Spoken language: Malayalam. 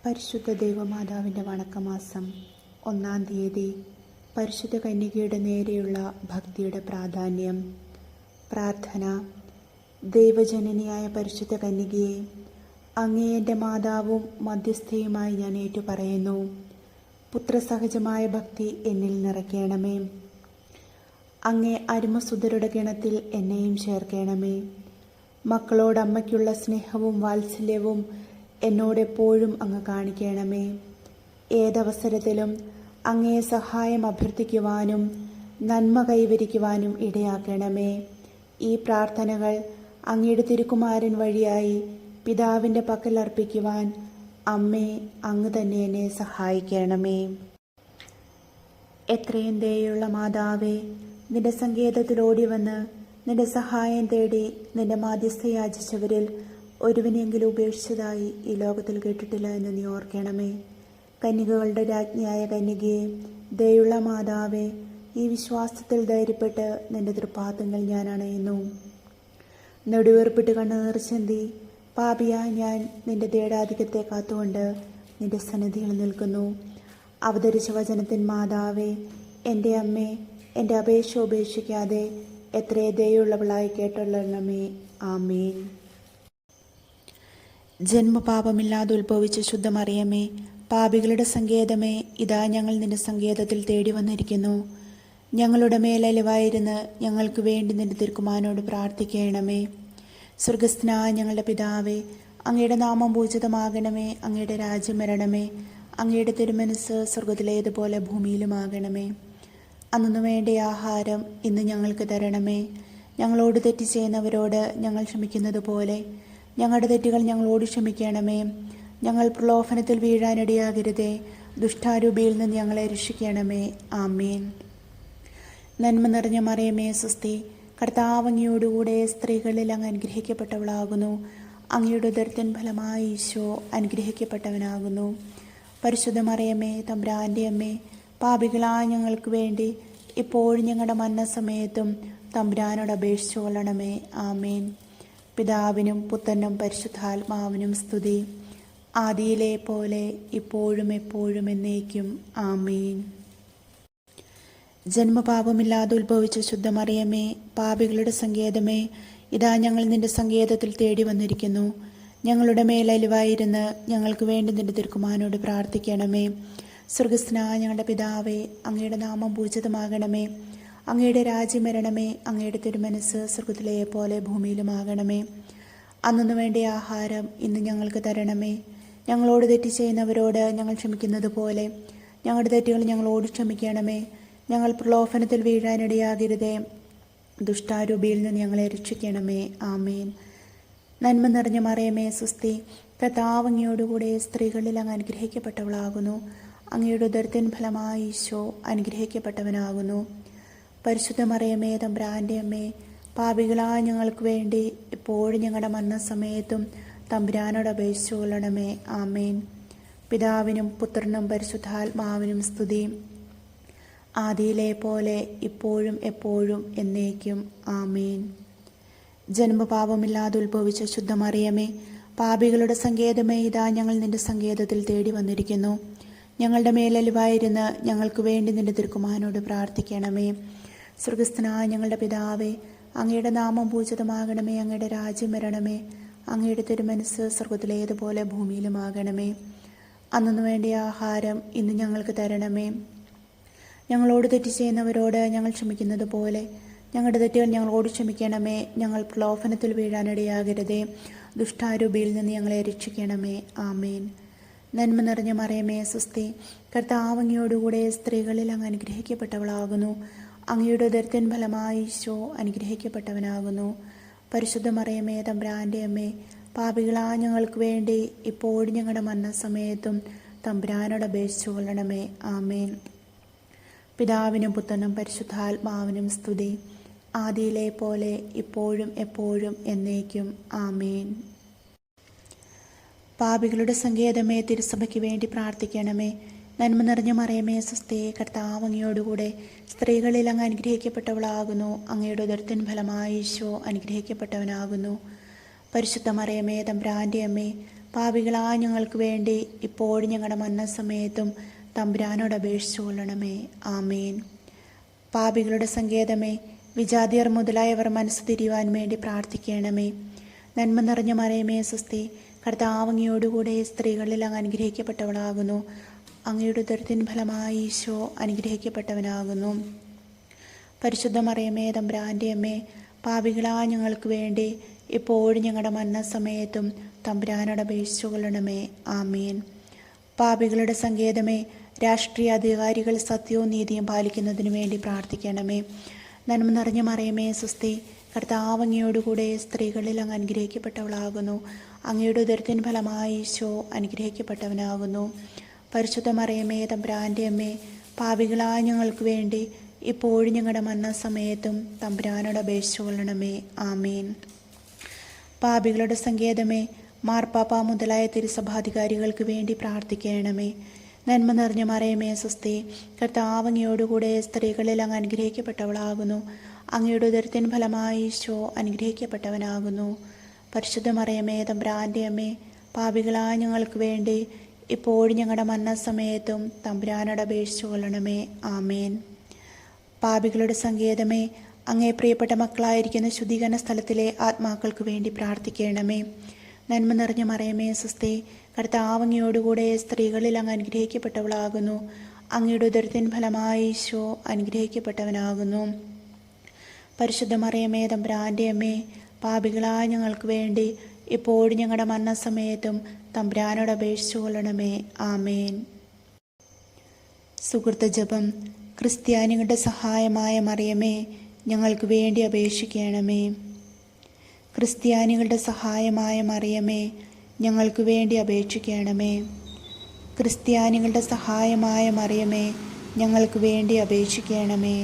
പരിശുദ്ധ ദൈവമാതാവിൻ്റെ വണക്കമാസം 1-ാം തീയതി. പരിശുദ്ധ കന്യകയുടെ നേരെയുള്ള ഭക്തിയുടെ പ്രാധാന്യം. പ്രാർത്ഥന. ദൈവജനനിയായ പരിശുദ്ധ കന്യകയെ, അങ്ങേ എൻ്റെ മാതാവും മധ്യസ്ഥയുമായി ഞാൻ ഏറ്റുപറയുന്നു. പുത്രസഹജമായ ഭക്തി എന്നിൽ നിറയ്ക്കണമേ. അങ്ങേ അരുമസുതരുടെ ഗണത്തിൽ എന്നെയും ചേർക്കണമേ. മക്കളോട് അമ്മയ്ക്കുള്ള സ്നേഹവും വാത്സല്യവും എന്നോടെപ്പോഴും അങ്ങ് കാണിക്കണമേ. ഏതവസരത്തിലും അങ്ങേ സഹായം അഭ്യർത്ഥിക്കുവാനും നന്മ കൈവരിക്കുവാനും ഇടയാക്കണമേ. ഈ പ്രാർത്ഥനകൾ അങ്ങയുടെ തിരുക്കുമാരൻ വഴിയായി പിതാവിൻ്റെ പക്കൽ അർപ്പിക്കുവാൻ അമ്മേ, അങ്ങ് തന്നെ എന്നെ സഹായിക്കണമേ. എത്രയും ദയുള്ള മാതാവേ, നിന്റെ സങ്കേതത്തിൽ ഓടി വന്ന് നിന്റെ സഹായം തേടി നിന്റെ മാധ്യസ്ഥ യാചിച്ചവരിൽ ഒരുവനെങ്കിലും ഉപേക്ഷിച്ചതായി ഈ ലോകത്തിൽ കേട്ടിട്ടില്ല എന്ന് നീ ഓർക്കണമേ. കന്യകകളുടെ രാജ്ഞിയായ കന്യകയെ, ദയുള്ള മാതാവേ, ഈ വിശ്വാസത്തിൽ ധൈര്യപ്പെട്ട് നിന്റെ തൃപ്പാദങ്ങൾ ഞാൻ അണയുന്നു. നെടുവേർപ്പിട്ട് കണ്ണുനീർ ചിന്തി പാപിയായ ഞാൻ നിന്റെ ദേടാധിക്യത്തെ കാത്തുകൊണ്ട് നിന്റെ സന്നിധിയിൽ നിൽക്കുന്നു. അവതരിച്ച വചനത്തിൻ മാതാവേ, എൻ്റെ അമ്മേ, എൻ്റെ അപേക്ഷ ഉപേക്ഷിക്കാതെ എത്രേ ദയുള്ളവളായി കേട്ടുള്ളണമേ. ആമേൻ. ജന്മപാപമില്ലാതെ ഉത്ഭവിച്ച ശുദ്ധമറിയമേ, പാപികളുടെ സങ്കേതമേ, ഇതാ ഞങ്ങൾ നിന്റെ സങ്കേതത്തിൽ തേടി വന്നിരിക്കുന്നു. ഞങ്ങളുടെ മേലലിവായിരുന്ന് ഞങ്ങൾക്ക് വേണ്ടി നിന്റെ തിരുക്കുമാരനോട് പ്രാർത്ഥിക്കണമേ. സ്വർഗസ്ഥനായ ഞങ്ങളുടെ പിതാവേ, അങ്ങയുടെ നാമം പൂജിതമാകണമേ. അങ്ങയുടെ രാജ്യം വരണമേ. അങ്ങയുടെ തിരുമനസ് സ്വർഗത്തിലേതുപോലെ ഭൂമിയിലുമാകണമേ. അന്നു വേണ്ട ആഹാരം ഇന്ന് ഞങ്ങൾക്ക് തരണമേ. ഞങ്ങളോട് തെറ്റ് ചെയ്യുന്നവരോട് ഞങ്ങൾ ക്ഷമിക്കുന്നത് പോലെ ഞങ്ങളുടെ തെറ്റുകൾ ഞങ്ങളോട് ക്ഷമിക്കണമേ. ഞങ്ങൾ പ്രലോഭനത്തിൽ വീഴാനിടയാകരുതേ. ദുഷ്ടാരൂപിയിൽ നിന്ന് ഞങ്ങളെ രക്ഷിക്കണമേ. ആമേൻ. നന്മ നിറഞ്ഞ മറിയമേ, സ്വസ്തി. കർത്താവ് അങ്ങയോടുകൂടെ സ്ത്രീകളിൽ അങ്ങ് അനുഗ്രഹിക്കപ്പെട്ടവളാകുന്നു. അങ്ങയുടെ ഉദരത്തിൻ ഫലമായി ഈശോ അനുഗ്രഹിക്കപ്പെട്ടവനാകുന്നു. പരിശുദ്ധ മറിയമേ, തമ്പുരാൻ്റെ അമ്മേ, പാപികളായ ഞങ്ങൾക്ക് വേണ്ടി ഇപ്പോഴും ഞങ്ങളുടെ മരണസമയത്തും തമ്പുരാനോട് അപേക്ഷിച്ചു കൊള്ളണമേ. ആമേൻ. പിതാവിനും പുത്രനും പരിശുദ്ധാത്മാവിനും സ്തുതി, ആദിയിലെ പോലെ ഇപ്പോഴും എപ്പോഴും എന്നേക്കും. ആമേൻ. ജന്മപാപമില്ലാതെ ഉത്ഭവിച്ച ശുദ്ധമറിയമേ, പാപികളുടെ സങ്കേതമേ, ഇതാ ഞങ്ങൾ നിന്റെ സങ്കേതത്തിൽ തേടി വന്നിരിക്കുന്നു. ഞങ്ങളുടെ മേലലിവായിരുന്ന് ഞങ്ങൾക്ക് വേണ്ടി നിന്റെ തിരുക്കുമാരനോട് പ്രാർത്ഥിക്കണമേ. സ്വർഗസ്ഥനായ ഞങ്ങളുടെ പിതാവേ, അങ്ങയുടെ നാമം പൂജിതമാകണമേ. അങ്ങയുടെ രാജ്യം വരണമേ. അങ്ങയുടെ തിരുമനസ് സ്വർഗത്തിലെ പോലെ ഭൂമിയിലുമാകണമേ. അന്നു വേണ്ട ആഹാരം ഇന്ന് ഞങ്ങൾക്ക് തരണമേ. ഞങ്ങളോട് തെറ്റ് ചെയ്യുന്നവരോട് ഞങ്ങൾ ക്ഷമിക്കുന്നത് പോലെ ഞങ്ങളുടെ തെറ്റുകൾ ഞങ്ങളോട് ക്ഷമിക്കണമേ. ഞങ്ങൾ പ്രലോഭനത്തിൽ വീഴാനിടയാകരുതേ. ദുഷ്ടാരൂപിയിൽ നിന്ന് ഞങ്ങളെ രക്ഷിക്കണമേ. ആമേൻ. നന്മ നിറഞ്ഞ മറിയമേ, സ്വസ്തി. കർത്താവ് അങ്ങയോടുകൂടെ സ്ത്രീകളിൽ അങ്ങ് അനുഗ്രഹിക്കപ്പെട്ടവളാകുന്നു. അങ്ങയുടെ ഉദരത്തിൻ ഫലമായി ഈശോ അനുഗ്രഹിക്കപ്പെട്ടവനാകുന്നു. പരിശുദ്ധ മറിയമേ, തമ്പുരാൻ്റെ അമ്മേ, പാപികളായ ഞങ്ങൾക്ക് വേണ്ടി ഇപ്പോഴും ഞങ്ങളുടെ മരണസമയത്തും തമ്പുരാനോട് അപേക്ഷിച്ചു കൊള്ളണമേ. ആമേൻ. പിതാവിനും പുത്രനും പരിശുദ്ധാത്മാവിനും സ്തുതി, ആദിയിലെ പോലെ ഇപ്പോഴും എപ്പോഴും എന്നേക്കും. ആമേൻ. ജന്മപാപമില്ലാതെ ഉത്ഭവിച്ച ശുദ്ധമറിയമേ, പാപികളുടെ സങ്കേതമേ, ഇതാ ഞങ്ങൾ നിന്റെ സങ്കേതത്തിൽ തേടി വന്നിരിക്കുന്നു. ഞങ്ങളുടെ മേലലിവായിരുന്ന് ഞങ്ങൾക്ക് വേണ്ടി നിന്റെ തിരുക്കുമാരനോട് പ്രാർത്ഥിക്കണമേ. സ്വർഗസ്ഥനായ ഞങ്ങളുടെ പിതാവേ, അങ്ങയുടെ നാമം പൂജിതമാകണമേ. അങ്ങയുടെ രാജ്യം വരണമേ. അങ്ങയുടെ തിരുമനസ് സ്വർഗത്തിലേതുപോലെ ഭൂമിയിലുമാകണമേ. അന്നു വേണ്ട ആഹാരം ഇന്ന് ഞങ്ങൾക്ക് തരണമേ. ഞങ്ങളോട് തെറ്റ് ചെയ്യുന്നവരോട് ഞങ്ങൾ ക്ഷമിക്കുന്നത് പോലെ ഞങ്ങളുടെ തെറ്റുകൾ ഞങ്ങളോട് ക്ഷമിക്കണമേ. ഞങ്ങൾ പ്രലോഭനത്തിൽ വീഴാനിടയാകരുതേ. ദുഷ്ടാരൂപിയിൽ നിന്ന് ഞങ്ങളെ രക്ഷിക്കണമേ. ആമേൻ. നന്മ നിറഞ്ഞ മറിയമേ, സ്വസ്തി. കർത്താവ് അങ്ങയോടുകൂടെ സ്ത്രീകളിൽ അങ്ങ് അനുഗ്രഹിക്കപ്പെട്ടവളാകുന്നു. അങ്ങയുടെ ഉദരത്തിൻ ഫലമായി ഈശോ അനുഗ്രഹിക്കപ്പെട്ടവനാകുന്നു. പരിശുദ്ധ മറിയമേ, തമ്പുരാൻ്റെ അമ്മേ, പാപികളായ ഞങ്ങൾക്ക് വേണ്ടി ഇപ്പോഴും ഞങ്ങളുടെ മരണസമയത്തും തമ്പുരാനോട് അപേക്ഷിച്ചു കൊള്ളണമേ. ആമേൻ. പിതാവിനും പുത്രനും പരിശുദ്ധാത്മാവിനും സ്തുതി, ആദിയിലെ പോലെ ഇപ്പോഴും എപ്പോഴും എന്നേക്കും. ആമേൻ. പാപികളുടെ സങ്കേതമേ, തിരുസഭയ്ക്ക് വേണ്ടി പ്രാർത്ഥിക്കണമേ. നന്മ നിറഞ്ഞ മറിയമേ, സ്വസ്തി. കർത്താവ് അങ്ങയോടുകൂടെ സ്ത്രീകളിൽ അങ്ങ് അനുഗ്രഹിക്കപ്പെട്ടവളാകുന്നു. അങ്ങയുടെ ഉദരത്തിൻ ഫലമായി ഈശോ അനുഗ്രഹിക്കപ്പെട്ടവനാകുന്നു. പരിശുദ്ധ മറിയമേ, തമ്പുരാൻ്റെ അമ്മേ, പാപികളായ ഞങ്ങൾക്ക് വേണ്ടി ഇപ്പോഴും ഞങ്ങളുടെ മരണസമയത്തും തമ്പുരാനോട് അപേക്ഷിച്ചു കൊള്ളണമേ. ആമേൻ. പാപികളുടെ സങ്കേതമേ, വിജാതിയർ മുതലായവർ മനസ്സ് തിരിയുവാൻ വേണ്ടി പ്രാർത്ഥിക്കണമേ. നന്മ നിറഞ്ഞ മറിയമേ സ്വസ്തി, കർത്താവ് അങ്ങയോടുകൂടെ സ്ത്രീകളിൽ അങ്ങ് അനുഗ്രഹിക്കപ്പെട്ടവളാകുന്നു. അങ്ങയുടെ ഉദരത്തിൻ ഫലമായി ഈശോ അനുഗ്രഹിക്കപ്പെട്ടവനാകുന്നു. പരിശുദ്ധ മറിയമേ തമ്പുരാൻ്റെ അമ്മേ, പാപികളായ ഞങ്ങൾക്ക് വേണ്ടി ഇപ്പോഴും ഞങ്ങളുടെ മരണസമയത്തും തമ്പുരാനോട് അപേക്ഷിച്ചു കൊള്ളണമേ. ആമേൻ. പാപികളുടെ സങ്കേതമേ, രാഷ്ട്രീയ അധികാരികൾ സത്യവും നീതിയും പാലിക്കുന്നതിനു വേണ്ടി പ്രാർത്ഥിക്കണമേ. നന്മ നിറഞ്ഞ മറിയമേ സ്വസ്തി, കർത്താവ് അങ്ങയോടുകൂടെ സ്ത്രീകളിൽ അങ്ങ് അനുഗ്രഹിക്കപ്പെട്ടവളാകുന്നു. അങ്ങയുടെ ഉദരത്തിൻ ഫലമായി ഈശോ അനുഗ്രഹിക്കപ്പെട്ടവനാകുന്നു. പരിശുദ്ധ മറിയമേ തമ്പുരാൻ്റെ അമ്മേ, പാപികളായ ഞങ്ങൾക്ക് വേണ്ടി ഇപ്പോഴും ഞങ്ങളുടെ മരണസമയത്തും തമ്പുരാനോട് അപേക്ഷിച്ചു കൊള്ളണമേ. ആമേൻ. പാപികളുടെ സങ്കേതമേ, മാർപ്പാപ്പ മുതലായ തിരുസഭാധികാരികൾക്ക് വേണ്ടി പ്രാർത്ഥിക്കണമേ. നന്മ നിറഞ്ഞ മറിയമേ സ്വസ്തി, കർത്താവ് അങ്ങയോടുകൂടെ സ്ത്രീകളിൽ അങ്ങ് അനുഗ്രഹിക്കപ്പെട്ടവളാകുന്നു. അങ്ങയുടെ ഉദരത്തിൻ ഫലമായി ഈശോ അനുഗ്രഹിക്കപ്പെട്ടവനാകുന്നു. പരിശുദ്ധ മറിയമേ തമ്പുരാൻ്റെ അമ്മേ, പാപികളായ ഞങ്ങൾക്ക് വേണ്ടി ഇപ്പോഴും ഞങ്ങളുടെ മരണസമയത്തും തമ്പുരാനോട് അപേക്ഷിച്ചു കൊള്ളണമേ. ആമേൻ. പാപികളുടെ സങ്കേതമേ, അങ്ങേ പ്രിയപ്പെട്ട മക്കളായിരിക്കുന്ന ശുദ്ധീകരണ സ്ഥലത്തിലെ ആത്മാക്കൾക്ക് വേണ്ടി പ്രാർത്ഥിക്കണമേ. നന്മ നിറഞ്ഞ മറിയമേ സ്വസ്തി, കർത്താവ് അങ്ങയോടുകൂടെ സ്ത്രീകളിൽ അങ്ങ് അനുഗ്രഹിക്കപ്പെട്ടവളാകുന്നു. അങ്ങയുടെ ഉദരത്തിൻ ഫലമായി ഈശോ അനുഗ്രഹിക്കപ്പെട്ടവനാകുന്നു. പരിശുദ്ധ മറിയമേ തമ്പുരാൻ്റെ അമ്മേ, പാപികളായ ഞങ്ങൾക്ക് വേണ്ടി ഇപ്പോഴും ഞങ്ങളുടെ മരണസമയത്തും തമ്പുരാനോട് അപേക്ഷിച്ചു കൊള്ളണമേ. ആമേൻ. സുഹൃത്ത ജപം. ക്രിസ്ത്യാനികളുടെ സഹായമായ മറിയമേ, ഞങ്ങൾക്ക് വേണ്ടി അപേക്ഷിക്കണമേ. ക്രിസ്ത്യാനികളുടെ സഹായമായ മറിയമേ, ഞങ്ങൾക്ക് വേണ്ടി അപേക്ഷിക്കണമേ. ക്രിസ്ത്യാനികളുടെ സഹായമായ മറിയമേ, ഞങ്ങൾക്ക് വേണ്ടി അപേക്ഷിക്കണമേ.